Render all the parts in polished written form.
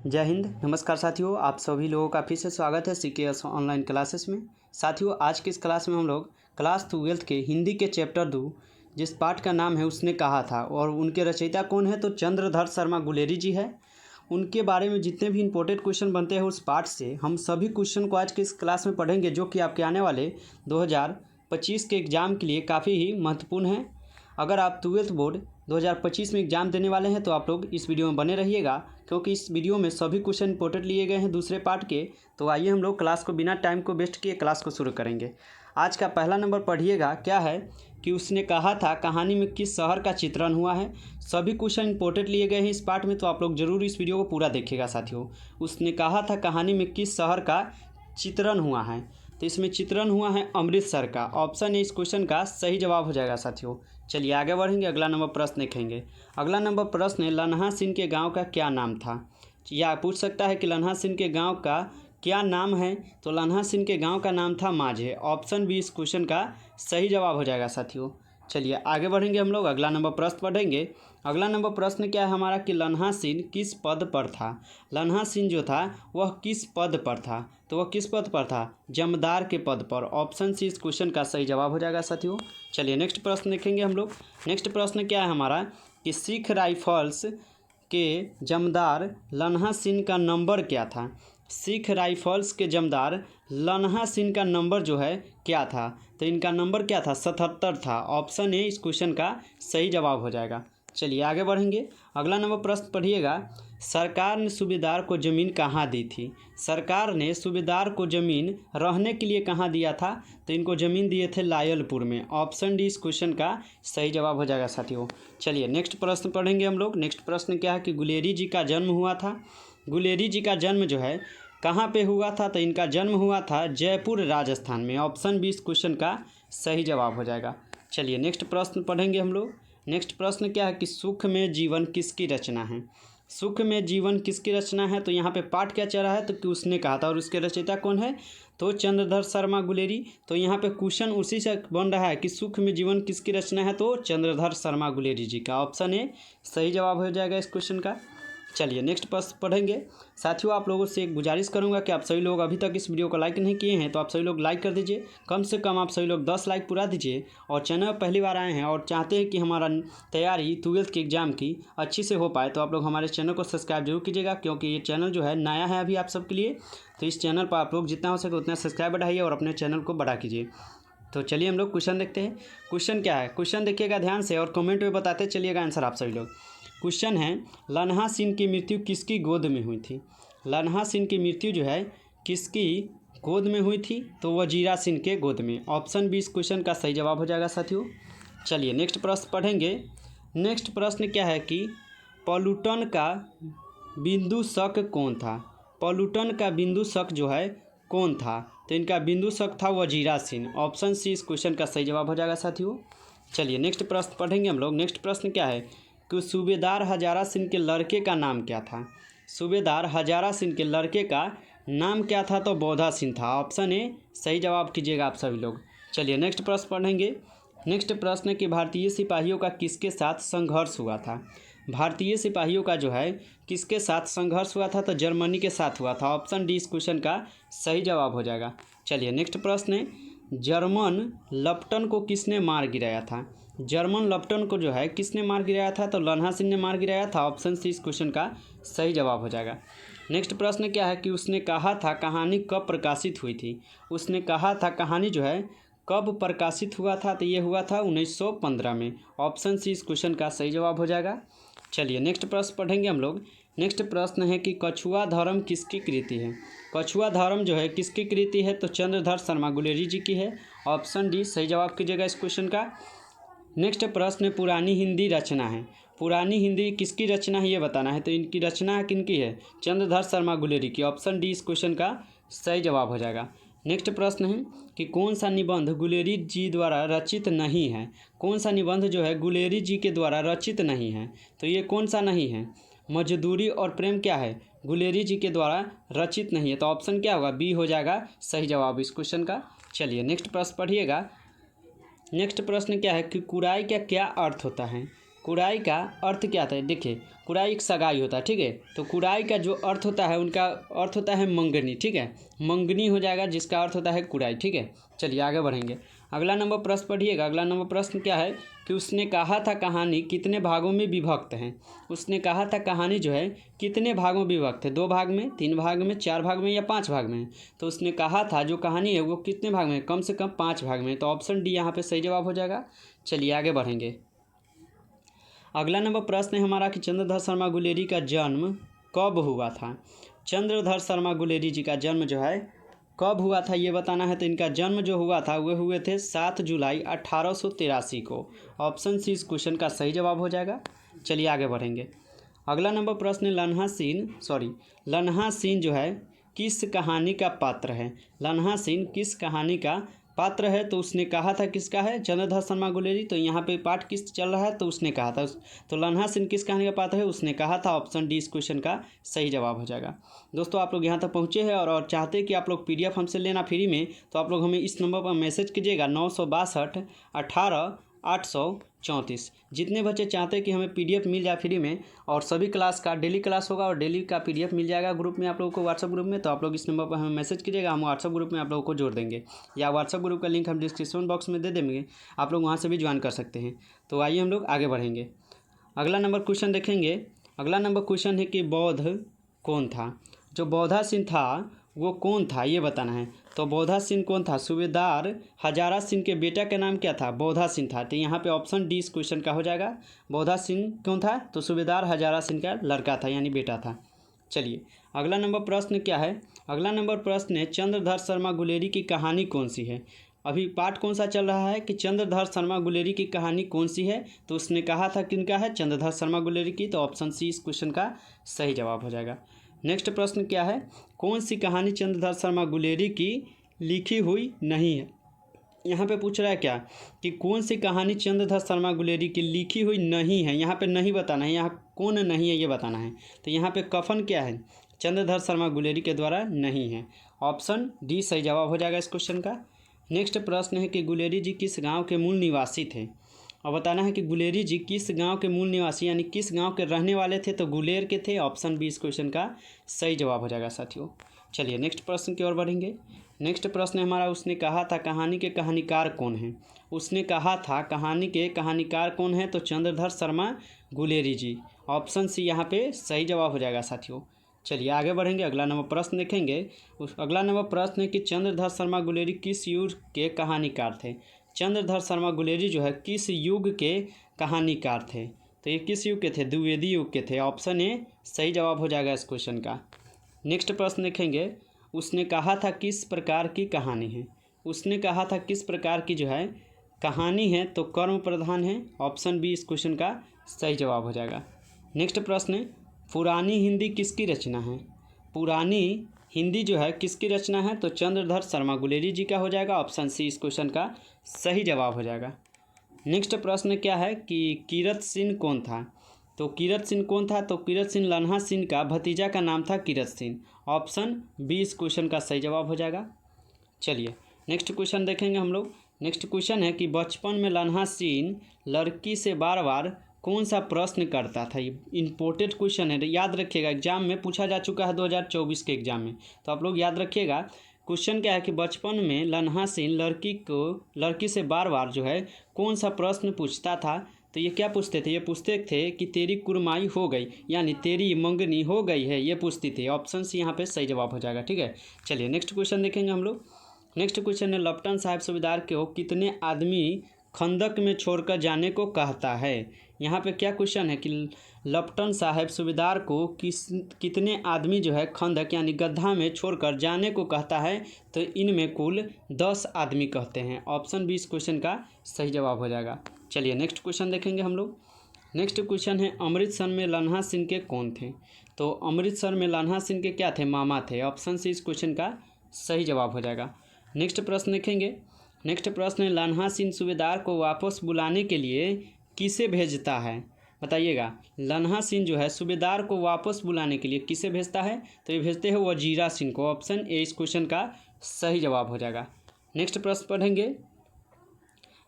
जय हिंद। नमस्कार साथियों, आप सभी लोगों का फिर से स्वागत है CKS ऑनलाइन क्लासेस में। साथियों, आज की इस क्लास में हम लोग क्लास 12 के हिंदी के चैप्टर 2 जिस पाठ का नाम है उसने कहा था, और उनके रचयिता कौन है तो चंद्रधर शर्मा गुलेरी जी है। उनके बारे में जितने भी इंपॉर्टेंट क्वेश्चन बनते हैं उस पाठ से हम सभी क्वेश्चन को आज की इस क्लास में पढ़ेंगे, जो कि आपके आने वाले 2025 के एग्ज़ाम के लिए काफ़ी ही महत्वपूर्ण है। अगर आप 12th बोर्ड 2025 में एग्ज़ाम देने वाले हैं तो आप लोग इस वीडियो में बने रहिएगा, क्योंकि इस वीडियो में सभी क्वेश्चन इंपॉर्टेंट लिए गए हैं दूसरे पार्ट के। तो आइए हम लोग क्लास को बिना टाइम को वेस्ट किए क्लास को शुरू करेंगे। आज का पहला नंबर पढ़िएगा, क्या है कि उसने कहा था कहानी में किस शहर का चित्रण हुआ है। सभी क्वेश्चन इंपॉर्टेंट लिए गए हैं इस पार्ट में, तो आप लोग जरूर इस वीडियो को पूरा देखिएगा साथियों। उसने कहा था कहानी में किस शहर का चित्रण हुआ है, तो इसमें चित्रण हुआ है अमृतसर का। ऑप्शन ए इस क्वेश्चन का सही जवाब हो जाएगा साथियों। चलिए आगे बढ़ेंगे, अगला नंबर प्रश्न देखेंगे। अगला नंबर प्रश्न है लन्हा सिंह के गांव का क्या नाम था। या पूछ सकता है कि लन्हा सिंह के गांव का क्या नाम है, तो लन्हा सिंह के गांव का नाम था माझे। ऑप्शन बी इस क्वेश्चन का सही जवाब हो जाएगा साथियों। चलिए आगे बढ़ेंगे, हम लोग अगला नंबर प्रश्न पढ़ेंगे। अगला नंबर प्रश्न क्या है हमारा कि लन्हा सिंह किस पद पर था। लन्हा सिंह जो था वह किस पद पर था, तो वह किस पद पर था, जमदार के पद पर। ऑप्शन सी इस क्वेश्चन का सही जवाब हो जाएगा साथियों। चलिए नेक्स्ट प्रश्न देखेंगे हम लोग। नेक्स्ट प्रश्न क्या है हमारा कि सिख राइफल्स के जमदार लन्हा सिंह का नंबर क्या था। सिख राइफल्स के जमदार लन्हा सिंह का नंबर जो है क्या था, तो इनका नंबर क्या था, 77 था। ऑप्शन ए इस क्वेश्चन का सही जवाब हो जाएगा। चलिए आगे बढ़ेंगे, अगला नंबर प्रश्न पढ़िएगा। सरकार ने सूबेदार को ज़मीन कहाँ दी थी। सरकार ने सूबेदार को ज़मीन रहने के लिए कहाँ दिया था, तो इनको ज़मीन दिए थे लायलपुर में। ऑप्शन डी इस क्वेश्चन का सही जवाब हो जाएगा साथियों। चलिए नेक्स्ट प्रश्न पढ़ेंगे हम लोग। नेक्स्ट प्रश्न क्या है कि गुलेरी जी का जन्म हुआ था। गुलेरी जी का जन्म जो है कहाँ पे हुआ था, तो इनका जन्म हुआ था जयपुर राजस्थान में। ऑप्शन बी इस क्वेश्चन का सही जवाब हो जाएगा। चलिए नेक्स्ट प्रश्न पढ़ेंगे हम लोग। नेक्स्ट प्रश्न क्या है कि सुख में जीवन किसकी रचना है। सुख में जीवन किसकी रचना है, तो यहाँ पे पाठ क्या चल रहा है तो कि उसने कहा था, और उसके रचयिता कौन है तो चंद्रधर शर्मा गुलेरी। तो यहाँ पे क्वेश्चन उसी से बन रहा है कि सुख में जीवन किसकी रचना है, तो चंद्रधर शर्मा गुलेरी जी का। ऑप्शन ए सही जवाब हो जाएगा इस क्वेश्चन का। चलिए नेक्स्ट प्रश्न पढ़ेंगे। साथियों, आप लोगों से एक गुजारिश करूंगा कि आप सभी लोग अभी तक इस वीडियो को लाइक नहीं किए हैं तो आप सभी लोग लाइक कर दीजिए। कम से कम आप सभी लोग 10 लाइक पूरा दीजिए। और चैनल पर पहली बार आए हैं और चाहते हैं कि हमारा तैयारी 12th के एग्ज़ाम की अच्छी से हो पाए, तो आप लोग हमारे चैनल को सब्सक्राइब जरूर कीजिएगा, क्योंकि ये चैनल जो है नया है अभी आप सबके लिए। तो इस चैनल पर आप लोग जितना हो सके उतना सब्सक्राइब बढ़ाइए और अपने चैनल को बड़ा कीजिए। तो चलिए हम लोग क्वेश्चन देखते हैं। क्वेश्चन क्या है, क्वेश्चन देखिएगा ध्यान से और कमेंट में बताते चलिएगा आंसर आप सभी लोग। क्वेश्चन है लन्हा सिंह की मृत्यु किसकी गोद में हुई थी। लन्हा सिंह की मृत्यु जो है किसकी गोद में हुई थी, तो वजीरा सिंह के गोद में। ऑप्शन बी इस क्वेश्चन का सही जवाब हो जाएगा साथियों। चलिए नेक्स्ट प्रश्न पढ़ेंगे। नेक्स्ट प्रश्न क्या है कि पॉल्यूटन का बिंदु शक कौन था। पॉल्यूटन का बिंदु शक जो है कौन था, तो इनका बिंदु शक था वजीरा सिंह। ऑप्शन सी इस क्वेश्चन का सही जवाब हो जाएगा साथियों। चलिए नेक्स्ट प्रश्न पढ़ेंगे हम लोग। नेक्स्ट प्रश्न क्या है कि सूबेदार हजारा सिंह के लड़के का नाम क्या था। सूबेदार हजारा सिंह के लड़के का नाम क्या था, तो बोधा सिंह था। ऑप्शन ए सही जवाब कीजिएगा आप सभी लोग। चलिए नेक्स्ट प्रश्न पढ़ेंगे। नेक्स्ट प्रश्न कि भारतीय सिपाहियों का किसके साथ संघर्ष हुआ था। भारतीय सिपाहियों का जो है किसके साथ संघर्ष हुआ था, तो जर्मनी के साथ हुआ था। ऑप्शन डी इस क्वेश्चन का सही जवाब हो जाएगा। चलिए नेक्स्ट प्रश्न है जर्मन लप्टन को किसने मार गिराया था। जर्मन लप्टन को जो है किसने मार गिराया था, तो लन्हा सिंह ने मार गिराया था। ऑप्शन सी इस क्वेश्चन का सही जवाब हो जाएगा। नेक्स्ट प्रश्न क्या है कि उसने कहा था कहानी कब प्रकाशित हुई थी। उसने कहा था कहानी जो है कब प्रकाशित हुआ था, तो ये हुआ था 1915 में। ऑप्शन सी इस क्वेश्चन का सही जवाब हो जाएगा। चलिए नेक्स्ट प्रश्न पढ़ेंगे हम लोग। नेक्स्ट प्रश्न है कि कछुआ धर्म किसकी कृति है। कछुआ धर्म जो है किसकी कृति है, तो चंद्रधर शर्मा गुलेरी जी की है। ऑप्शन डी सही जवाब कीजिएगा इस क्वेश्चन का। नेक्स्ट प्रश्न पुरानी हिंदी रचना है। पुरानी हिंदी किसकी रचना है ये बताना है, तो इनकी रचना किनकी है, चंद्रधर शर्मा गुलेरी की। ऑप्शन डी इस क्वेश्चन का सही जवाब हो जाएगा। नेक्स्ट प्रश्न है कि कौन सा निबंध गुलेरी जी द्वारा रचित नहीं है। कौन सा निबंध जो है गुलेरी जी के द्वारा रचित नहीं है, तो ये कौन सा नहीं है, मजदूरी और प्रेम क्या है, गुलेरी जी के द्वारा रचित नहीं है। तो ऑप्शन क्या होगा, बी हो जाएगा सही जवाब इस क्वेश्चन का। चलिए नेक्स्ट प्रश्न पढ़िएगा। नेक्स्ट प्रश्न क्या है कि कुराई का क्या अर्थ होता है। कुराई का अर्थ क्या था? देखिए, कुराई एक सगाई होता है, ठीक है। तो कुराई का जो अर्थ होता है, उनका अर्थ होता है मंगनी, ठीक है। मंगनी हो जाएगा, जिसका अर्थ होता है कुराई, ठीक है। चलिए आगे बढ़ेंगे। अगला नंबर प्रश्न पढ़िएगा। अगला नंबर प्रश्न क्या है कि उसने कहा था कहानी कितने भागों में विभक्त है। उसने कहा था कहानी जो है कितने भागों में विभक्त है? 2 भाग में, 3 भाग में, 4 भाग में या 5 भाग में? तो उसने कहा था जो कहानी है वो कितने भाग में? कम से कम 5 भाग में। तो ऑप्शन डी यहाँ पे सही जवाब हो जाएगा। चलिए आगे बढ़ेंगे। अगला नंबर प्रश्न है हमारा कि चंद्रधर शर्मा गुलेरी का जन्म कब हुआ था? चंद्रधर शर्मा गुलेरी जी का जन्म जो है कब हुआ था ये बताना है। तो इनका जन्म जो हुआ था वो हुए थे 7 जुलाई 1883 को। ऑप्शन सी इस क्वेश्चन का सही जवाब हो जाएगा। चलिए आगे बढ़ेंगे। अगला नंबर प्रश्न लन्हा सीन जो है किस कहानी का पात्र है? लन्हा सीन किस कहानी का पात्र है? तो उसने कहा था किसका है? चंद्रधर शर्मा गुलेरी। तो यहाँ पे पाठ किस चल रहा है? तो उसने कहा था। तो लन्हा सिंह किस कहानी का पात्र है? उसने कहा था। ऑप्शन डी इस क्वेश्चन का सही जवाब हो जाएगा। दोस्तों, आप लोग यहाँ तक पहुँचे हैं और चाहते हैं कि आप लोग PDF हमसे लेना फ्री में, तो आप लोग हमें इस नंबर पर मैसेज कीजिएगा 962 18 834। जितने बच्चे चाहते हैं कि हमें PDF मिल जाए फ्री में और सभी क्लास का डेली क्लास होगा और डेली का PDF मिल जाएगा ग्रुप में आप लोगों को, व्हाट्सअप ग्रुप में, तो आप लोग इस नंबर पर हमें मैसेज कीजिएगा। हम व्हाट्सअप ग्रुप में आप लोगों को जोड़ देंगे, या व्हाट्सअप ग्रुप का लिंक हम डिस्क्रिप्शन बॉक्स में दे देंगे, आप लोग वहाँ से भी ज्वाइन कर सकते हैं। तो आइए हम लोग आगे बढ़ेंगे। अगला नंबर क्वेश्चन देखेंगे। अगला नंबर क्वेश्चन है कि बौद्ध कौन था? जो बौद्धा सिंह था वो कौन था ये बताना है। तो बौद्धा सिंह कौन था? सूबेदार हजारा सिंह के बेटा का नाम क्या था? बौद्धा सिंह था। तो यहाँ पे ऑप्शन डी इस क्वेश्चन का हो जाएगा। बौद्धा सिंह कौन था? तो सूबेदार हजारा सिंह का लड़का था, यानी बेटा था। चलिए अगला नंबर प्रश्न क्या है? अगला नंबर प्रश्न है चंद्रधर शर्मा गुलेरी की कहानी कौन सी है? अभी पाठ कौन सा चल रहा है कि चंद्रधर शर्मा गुलेरी की कहानी कौन सी है? तो उसने कहा था किनका है? चंद्रधर शर्मा गुलेरी की। तो ऑप्शन सी इस क्वेश्चन का सही जवाब हो जाएगा। नेक्स्ट प्रश्न क्या है? कौन सी कहानी चंद्रधर शर्मा गुलेरी की लिखी हुई नहीं है? यहाँ पे पूछ रहा है क्या कि कौन सी कहानी चंद्रधर शर्मा गुलेरी की लिखी हुई नहीं है। यहाँ पे नहीं बताना है, यहाँ कौन नहीं है ये बताना है। तो यहाँ पे कफन क्या है? चंद्रधर शर्मा गुलेरी के द्वारा नहीं है। ऑप्शन डी सही जवाब हो जाएगा इस क्वेश्चन का। नेक्स्ट प्रश्न है कि गुलेरी जी किस गाँव के मूल निवासी थे? और बताना है कि गुलेरी जी किस गांव के मूल निवासी यानी किस गांव के रहने वाले थे? तो गुलेर के थे। ऑप्शन बी इस क्वेश्चन का सही जवाब हो जाएगा साथियों। चलिए नेक्स्ट प्रश्न की ओर बढ़ेंगे। नेक्स्ट प्रश्न है हमारा उसने कहा था कहानी के कहानीकार कौन है? उसने कहा था कहानी के कहानीकार कौन है? तो चंद्रधर शर्मा गुलेरी जी। ऑप्शन सी यहाँ पे सही जवाब हो जाएगा साथियों। चलिए आगे बढ़ेंगे। अगला नंबर प्रश्न देखेंगे। अगला नंबर प्रश्न है कि चंद्रधर शर्मा गुलेरी किस युग के कहानीकार थे? चंद्रधर शर्मा गुलेरी जो है किस युग के कहानीकार थे? तो ये किस युग के थे? द्विवेदी युग के थे। ऑप्शन ए सही जवाब हो जाएगा इस क्वेश्चन का। नेक्स्ट प्रश्न देखेंगे। उसने कहा था किस प्रकार की कहानी है? उसने कहा था किस प्रकार की जो है कहानी है? तो कर्म प्रधान है। ऑप्शन बी इस क्वेश्चन का सही जवाब हो जाएगा। नेक्स्ट प्रश्न पुरानी हिंदी किसकी रचना है? पुरानी हिंदी जो है किसकी रचना है? तो चंद्रधर शर्मा गुलेरी जी का हो जाएगा। ऑप्शन सी इस क्वेश्चन का सही जवाब हो जाएगा। नेक्स्ट प्रश्न क्या है कि कीरत सिंह कौन था? तो कीरत सिंह कौन था? तो कीरत सिंह लन्हा सिंह का भतीजा का नाम था कीरत सिंह। ऑप्शन बी इस क्वेश्चन का सही जवाब हो जाएगा। चलिए नेक्स्ट क्वेश्चन देखेंगे हम लोग। नेक्स्ट क्वेश्चन है कि बचपन में लन्हा सिंह लड़की से बार बार कौन सा प्रश्न करता था? ये इम्पोर्टेंट क्वेश्चन है, याद रखिएगा। एग्जाम में पूछा जा चुका है 2024 के एग्जाम में, तो आप लोग याद रखिएगा। क्वेश्चन क्या है कि बचपन में लन्हा सिंह लड़की से बार बार जो है कौन सा प्रश्न पूछता था? तो ये क्या पूछते थे? ये पूछते थे कि तेरी कुरमाई हो गई, यानी तेरी मंगनी हो गई है, ये पूछती थी। ऑप्शन सी यहाँ पे सही जवाब हो जाएगा। ठीक है, चलिए नेक्स्ट क्वेश्चन देखेंगे हम लोग। नेक्स्ट क्वेश्चन है लपटन साहब सूबेदार को कितने आदमी खंदक में छोड़कर जाने को कहता है? यहाँ पे क्या क्वेश्चन है कि लपटन साहब सूबेदार को कितने आदमी जो है खंदक यानी गड्ढा में छोड़कर जाने को कहता है? तो इनमें कुल 10 आदमी कहते हैं। ऑप्शन बी इस क्वेश्चन का सही जवाब हो जाएगा। चलिए नेक्स्ट क्वेश्चन देखेंगे हम लोग। नेक्स्ट क्वेश्चन है अमृतसर में लन्हा सिंह के कौन थे? तो अमृतसर में लन्हा सिंह के क्या थे? मामा थे। ऑप्शन सी इस क्वेश्चन का सही जवाब हो जाएगा। नेक्स्ट प्रश्न देखेंगे। नेक्स्ट प्रश्न है लन्हा सिंह सूबेदार को वापस बुलाने के लिए किसे भेजता है? बताइएगा। लन्हा सिंह जो है सूबेदार को वापस बुलाने के लिए किसे भेजता है? तो ये भेजते हैं वजीरा सिंह को। ऑप्शन ए इस क्वेश्चन का सही जवाब हो जाएगा। नेक्स्ट प्रश्न पढ़ेंगे।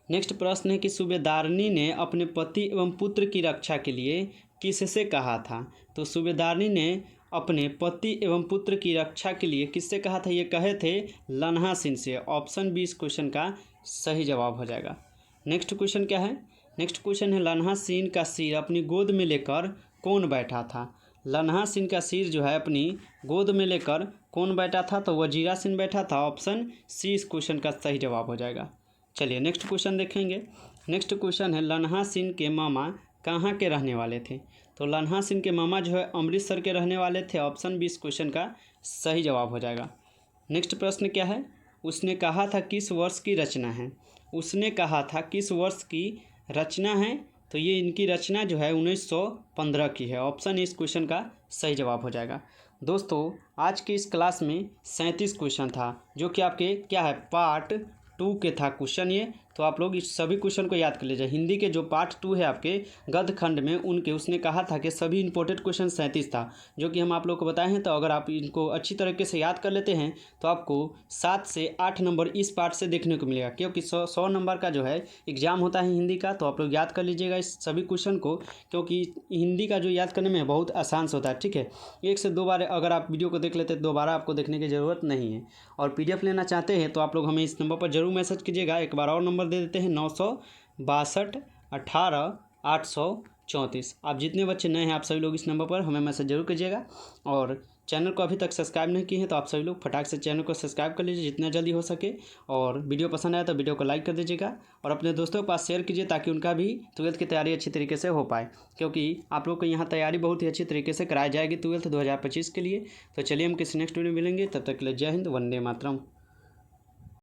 नेक्स्ट प्रश्न है कि सूबेदारनी ने अपने पति एवं पुत्र की रक्षा के लिए किससे कहा था। तो सूबेदारनी ने अपने पति एवं पुत्र की रक्षा के लिए किससे कहा था, ये कहे थे लन्हा सिंह से। ऑप्शन बी इस क्वेश्चन का सही जवाब हो जाएगा। नेक्स्ट क्वेश्चन क्या है, नेक्स्ट क्वेश्चन है लन्हा सिंह का सिर अपनी गोद में लेकर कौन बैठा था। लन्हा सिंह का सिर जो है अपनी गोद में लेकर कौन बैठा था, तो वजीरा सिंह बैठा था। ऑप्शन सी इस क्वेश्चन का सही जवाब हो जाएगा। चलिए नेक्स्ट क्वेश्चन देखेंगे। नेक्स्ट क्वेश्चन है लन्हा सिंह के मामा कहाँ के रहने वाले थे। तो लन्हा सिंह के मामा जो है अमृतसर के रहने वाले थे। ऑप्शन बी इस क्वेश्चन का सही जवाब हो जाएगा। नेक्स्ट प्रश्न क्या है, उसने कहा था किस वर्ष की रचना है। उसने कहा था किस वर्ष की रचना है, तो ये इनकी रचना जो है 1915 की है। ऑप्शन इस क्वेश्चन का सही जवाब हो जाएगा। दोस्तों आज की इस क्लास में 37 क्वेश्चन था, जो कि आपके क्या है पार्ट 2 के था क्वेश्चन ये। तो आप लोग इस सभी क्वेश्चन को याद कर लीजिए। हिंदी के जो पार्ट 2 है आपके गद्य खंड में उनके उसने कहा था कि सभी इंपॉर्टेंट क्वेश्चन 37 था, जो कि हम आप लोग को बताए हैं। तो अगर आप इनको अच्छी तरीके से याद कर लेते हैं तो आपको 7 से 8 नंबर इस पार्ट से देखने को मिलेगा, क्योंकि 100 नंबर का जो है एग्जाम होता है हिंदी का। तो आप लोग याद कर लीजिएगा इस सभी क्वेश्चन को, क्योंकि हिंदी का जो याद करने में बहुत आसान से होता है। ठीक है, 1 से 2 बार अगर आप वीडियो को देख लेते हैं दोबारा आपको देखने की ज़रूरत नहीं है। और PDF लेना चाहते हैं तो आप लोग हमें इस नंबर पर जरूर मैसेज कीजिएगा। एक बार और नंबर दे देते हैं 962 18 834। आप जितने बच्चे नए हैं आप सभी लोग इस नंबर पर हमें मैसेज जरूर कीजिएगा। और चैनल को अभी तक सब्सक्राइब नहीं किए हैं तो आप सभी लोग फटाक से चैनल को सब्सक्राइब कर लीजिए जितना जल्दी हो सके। और वीडियो पसंद आया तो वीडियो को लाइक कर दीजिएगा और अपने दोस्तों के पास शेयर कीजिए, ताकि उनका भी 12th की तैयारी अच्छी तरीके से हो पाए, क्योंकि आप लोग को यहाँ तैयारी बहुत ही अच्छी तरीके से कराई जाएगी 12th 2025 के लिए। तो चलिए हम किसी नेक्स्ट वीडियो में मिलेंगे, तब तक के लिए जय हिंद, वंदे मातरम।